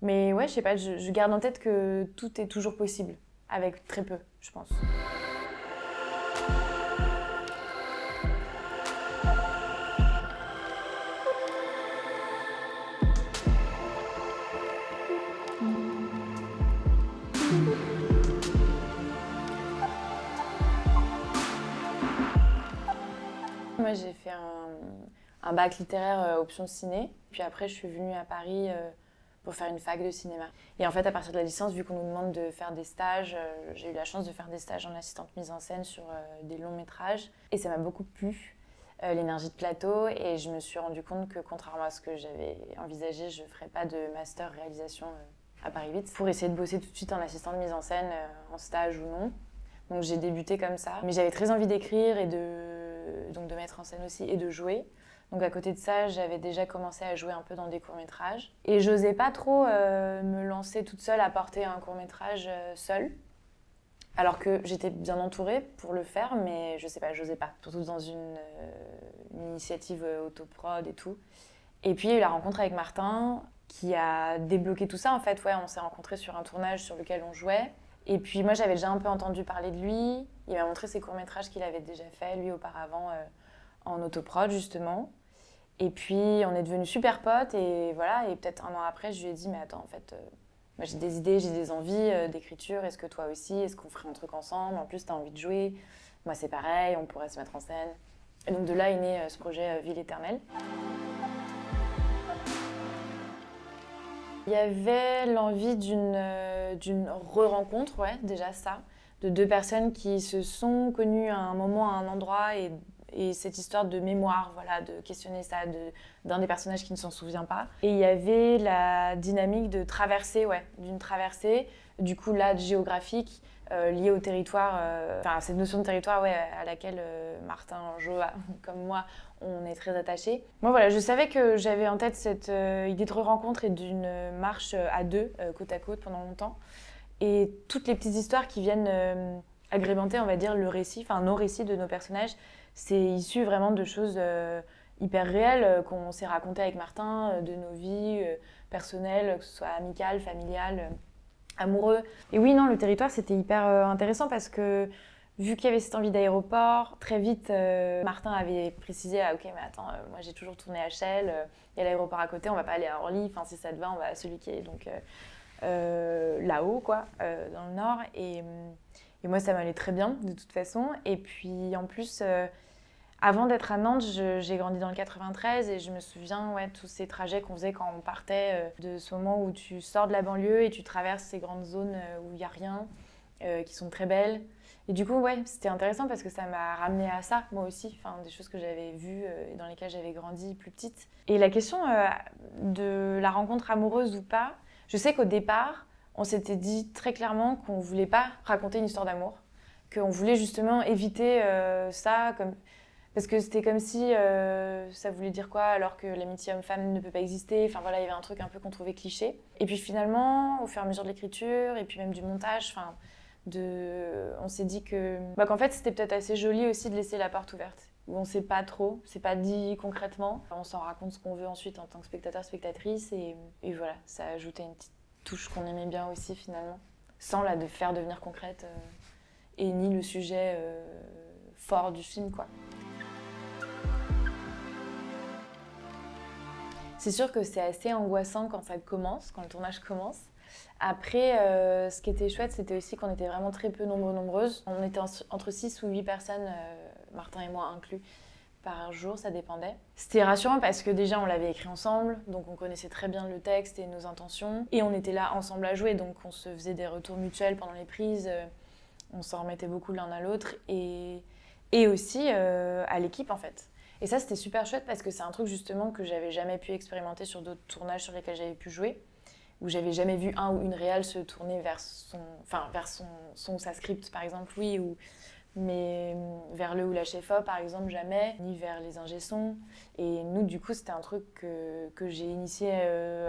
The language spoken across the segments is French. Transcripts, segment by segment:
Mais ouais, je sais pas, je garde en tête que tout est toujours possible, avec très peu, je pense. Moi, j'ai fait un bac littéraire option ciné. Puis après, je suis venue à Paris pour faire une fac de cinéma. Et en fait, à partir de la licence, vu qu'on nous demande de faire des stages, j'ai eu la chance de faire des stages en assistante mise en scène sur des longs métrages. Et ça m'a beaucoup plu, l'énergie de plateau. Et je me suis rendu compte que, contrairement à ce que j'avais envisagé, je ne ferais pas de master réalisation à Paris 8 pour essayer de bosser tout de suite en assistante mise en scène, en stage ou non. Donc j'ai débuté comme ça. Mais j'avais très envie d'écrire et donc de mettre en scène aussi et de jouer. Donc à côté de ça, j'avais déjà commencé à jouer un peu dans des courts-métrages. Et j'osais pas trop me lancer toute seule à porter un court-métrage seule. Alors que j'étais bien entourée pour le faire, mais je sais pas, j'osais pas. Surtout dans une initiative autoprod et tout. Et puis il y a eu la rencontre avec Martin qui a débloqué tout ça en fait. Ouais, on s'est rencontrés sur un tournage sur lequel on jouait. Et puis moi j'avais déjà un peu entendu parler de lui. Il m'a montré ses courts-métrages qu'il avait déjà fait lui auparavant en autoprod justement. Et puis on est devenus super potes et voilà. Et peut-être un an après je lui ai dit mais attends en fait moi j'ai des idées, j'ai des envies d'écriture. Est-ce que toi aussi, est-ce qu'on ferait un truc ensemble? En plus t'as envie de jouer. Moi c'est pareil, on pourrait se mettre en scène. Et donc de là est né ce projet Ville éternelle. Il y avait l'envie d'une re-rencontre, ouais, déjà ça, de deux personnes qui se sont connues à un moment, à un endroit, et cette histoire de mémoire, voilà, de questionner ça, d'un des personnages qui ne s'en souvient pas. Et il y avait la dynamique de traversée, ouais, d'une traversée, du coup là, géographique, liée au territoire, enfin cette notion de territoire, ouais, à laquelle Martin, Jo, comme moi, on est très attachés. Moi, voilà, je savais que j'avais en tête cette idée de re-rencontre et d'une marche à deux, côte à côte, pendant longtemps. Et toutes les petites histoires qui viennent agrémenter, on va dire, le récit, enfin nos récits de nos personnages, c'est issu vraiment de choses hyper réelles qu'on s'est racontées avec Martin, de nos vies personnelles, que ce soit amicales, familiales, amoureux. Et oui, non, le territoire, c'était hyper intéressant parce que vu qu'il y avait cette envie d'aéroport, très vite, Martin avait précisé ah, ok, mais attends, moi j'ai toujours tourné à Chelles, il y a l'aéroport à côté, on va pas aller à Orly, enfin si ça te va, on va à celui qui est donc là-haut, quoi, dans le nord. Et moi, ça m'allait très bien, de toute façon. Et puis en plus, avant d'être à Nantes, j'ai grandi dans le 93 et je me souviens ouais, tous ces trajets qu'on faisait quand on partait, de ce moment où tu sors de la banlieue et tu traverses ces grandes zones où il n'y a rien, qui sont très belles. Et du coup, ouais, c'était intéressant parce que ça m'a ramené à ça, moi aussi, enfin, des choses que j'avais vues et dans lesquelles j'avais grandi plus petite. Et la question de la rencontre amoureuse ou pas, je sais qu'au départ, on s'était dit très clairement qu'on ne voulait pas raconter une histoire d'amour, qu'on voulait justement éviter ça, parce que c'était comme si ça voulait dire quoi alors que l'amitié homme-femme ne peut pas exister. Enfin voilà, il y avait un truc un peu qu'on trouvait cliché. Et puis finalement, au fur et à mesure de l'écriture et puis même du montage, enfin, on s'est dit que qu'en fait c'était peut-être assez joli aussi de laisser la porte ouverte. Où on sait pas trop, c'est pas dit concrètement. On s'en raconte ce qu'on veut ensuite en tant que spectateur, spectatrice. Et voilà, ça ajoutait une petite touche qu'on aimait bien aussi finalement. Sans la de faire devenir concrète et ni le sujet fort du film quoi. C'est sûr que c'est assez angoissant quand ça commence, quand le tournage commence. Après, ce qui était chouette, c'était aussi qu'on était vraiment très peu nombreuses. On était entre 6 ou 8 personnes, Martin et moi inclus, par jour, ça dépendait. C'était rassurant parce que déjà, on l'avait écrit ensemble, donc on connaissait très bien le texte et nos intentions. Et on était là ensemble à jouer, donc on se faisait des retours mutuels pendant les prises. On s'en remettait beaucoup l'un à l'autre. Et aussi à l'équipe, en fait. Et ça, c'était super chouette parce que c'est un truc justement que j'avais jamais pu expérimenter sur d'autres tournages sur lesquels j'avais pu jouer, où j'avais jamais vu un ou une réal se tourner vers sa script par exemple, oui, mais vers le ou la chef-op par exemple, jamais, ni vers les ingé-sons. Et nous, du coup, c'était un truc que j'ai initié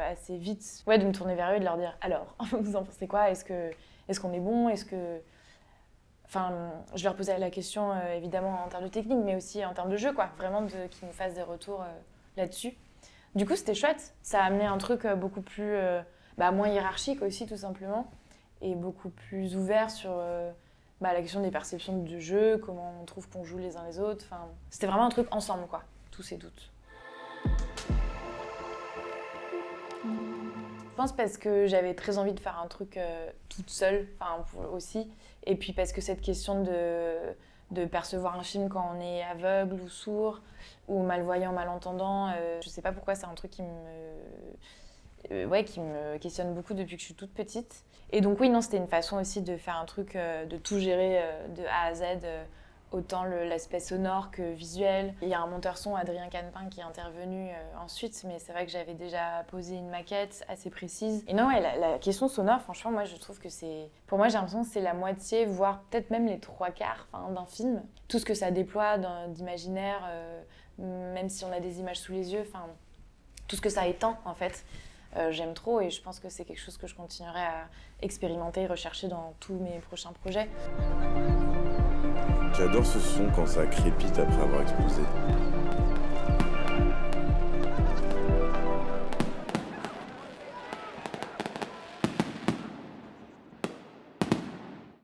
assez vite, ouais, de me tourner vers eux et de leur dire alors, vous en pensez quoi? Est-ce qu'on est bon? Enfin, je leur posais la question évidemment en termes de technique, mais aussi en termes de jeu, quoi. Vraiment qu'ils nous fassent des retours là-dessus. Du coup, c'était chouette. Ça a amené un truc beaucoup plus moins hiérarchique aussi, tout simplement, et beaucoup plus ouvert sur la question des perceptions du jeu, comment on trouve qu'on joue les uns les autres. Enfin, c'était vraiment un truc ensemble, quoi, tous et toutes. Je pense parce que j'avais très envie de faire un truc toute seule, aussi. Et puis parce que cette question de percevoir un film quand on est aveugle ou sourd, ou malvoyant, malentendant, je sais pas pourquoi, c'est un truc qui me questionne beaucoup depuis que je suis toute petite. Et donc oui, non, c'était une façon aussi de faire un truc, de tout gérer de A à Z, autant l'aspect sonore que visuel. Il y a un monteur son, Adrien Canepin, qui est intervenu ensuite, mais c'est vrai que j'avais déjà posé une maquette assez précise. Et non, ouais, la question sonore, franchement, moi je trouve que c'est... Pour moi, j'ai l'impression que c'est la moitié, voire peut-être même les 3/4 d'un film. Tout ce que ça déploie d'imaginaire, même si on a des images sous les yeux, tout ce que ça étend en fait. J'aime trop et je pense que c'est quelque chose que je continuerai à expérimenter et rechercher dans tous mes prochains projets. J'adore ce son quand ça crépite après avoir explosé.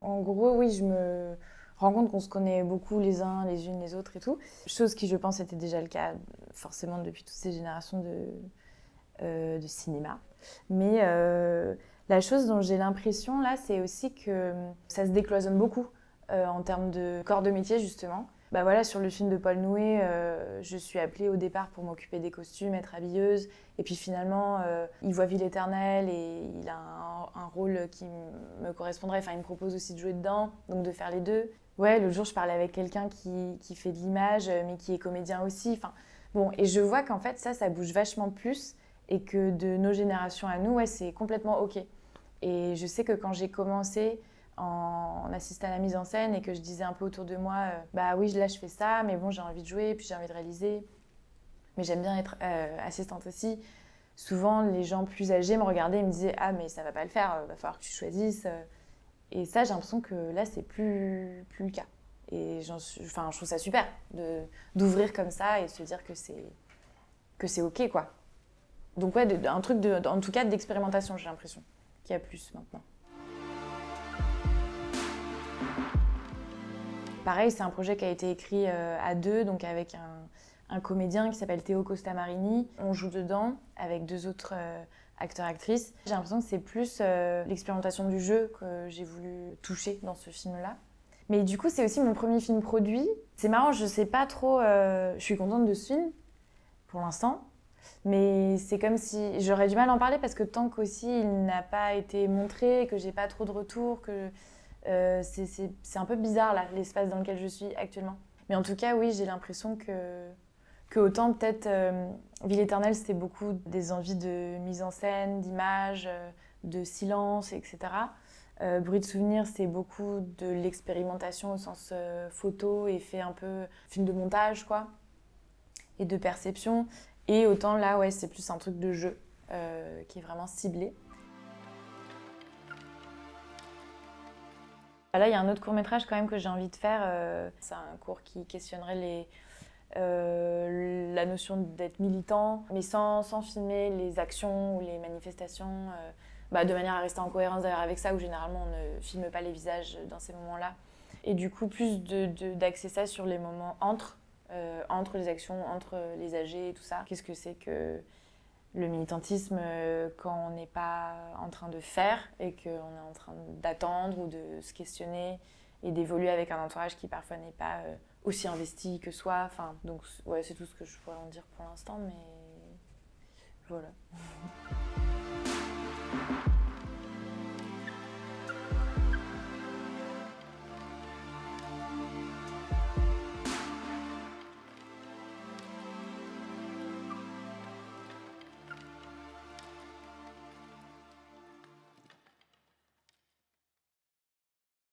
En gros, oui, je me rends compte qu'on se connaît beaucoup les uns, les unes, les autres et tout. Chose qui, je pense, était déjà le cas forcément depuis toutes ces générations de cinéma. Mais la chose dont j'ai l'impression là, c'est aussi que ça se décloisonne beaucoup en termes de corps de métier justement. Voilà, sur le film de Paul Nouet, je suis appelée au départ pour m'occuper des costumes, être habilleuse. Et puis finalement, il voit Ville éternelle et il a un rôle qui me correspondrait. Enfin, il me propose aussi de jouer dedans, donc de faire les deux. Ouais, l'autre jour, je parlais avec quelqu'un qui fait de l'image, mais qui est comédien aussi. Et je vois qu'en fait, ça bouge vachement plus. Et que de nos générations à nous, ouais, c'est complètement OK. Et je sais que quand j'ai commencé en assistant à la mise en scène et que je disais un peu autour de moi, oui, là je fais ça, mais bon, j'ai envie de jouer, puis j'ai envie de réaliser, mais j'aime bien être assistante aussi. Souvent, les gens plus âgés me regardaient et me disaient « Ah, mais ça va pas le faire, va falloir que tu choisisses. » Et ça, j'ai l'impression que là, c'est plus le cas. Et je trouve ça super d'ouvrir comme ça et de se dire que c'est OK, quoi. Donc ouais, un truc en tout cas d'expérimentation, j'ai l'impression qu'il y a plus maintenant. Pareil, c'est un projet qui a été écrit à deux, donc avec un comédien qui s'appelle Théo Costamarini. On joue dedans avec 2 autres acteurs-actrices. J'ai l'impression que c'est plus l'expérimentation du jeu que j'ai voulu toucher dans ce film-là. Mais du coup, c'est aussi mon premier film produit. C'est marrant, je sais pas trop... je suis contente de ce film, pour l'instant. Mais c'est comme si j'aurais du mal à en parler parce que tant qu'aussi il n'a pas été montré, que j'ai pas trop de retours, que c'est un peu bizarre là, l'espace dans lequel je suis actuellement. Mais en tout cas, oui, j'ai l'impression que autant peut-être Ville éternelle, c'était beaucoup des envies de mise en scène, d'image, de silence, etc. Bruit de souvenir, c'est beaucoup de l'expérimentation au sens photo et fait un peu film de montage, quoi, et de perception. Et autant là, ouais, c'est plus un truc de jeu qui est vraiment ciblé. Là, il y a un autre court-métrage quand même que j'ai envie de faire. C'est un court qui questionnerait la notion d'être militant, mais sans filmer les actions ou les manifestations, de manière à rester en cohérence d'ailleurs avec ça, où généralement on ne filme pas les visages dans ces moments-là. Et du coup, plus d'axer ça sur les moments entre les actions, entre les âgés et tout ça. Qu'est-ce que c'est que le militantisme quand on n'est pas en train de faire et qu'on est en train d'attendre ou de se questionner et d'évoluer avec un entourage qui parfois n'est pas aussi investi que soi. Donc ouais, c'est tout ce que je pourrais en dire pour l'instant, mais voilà.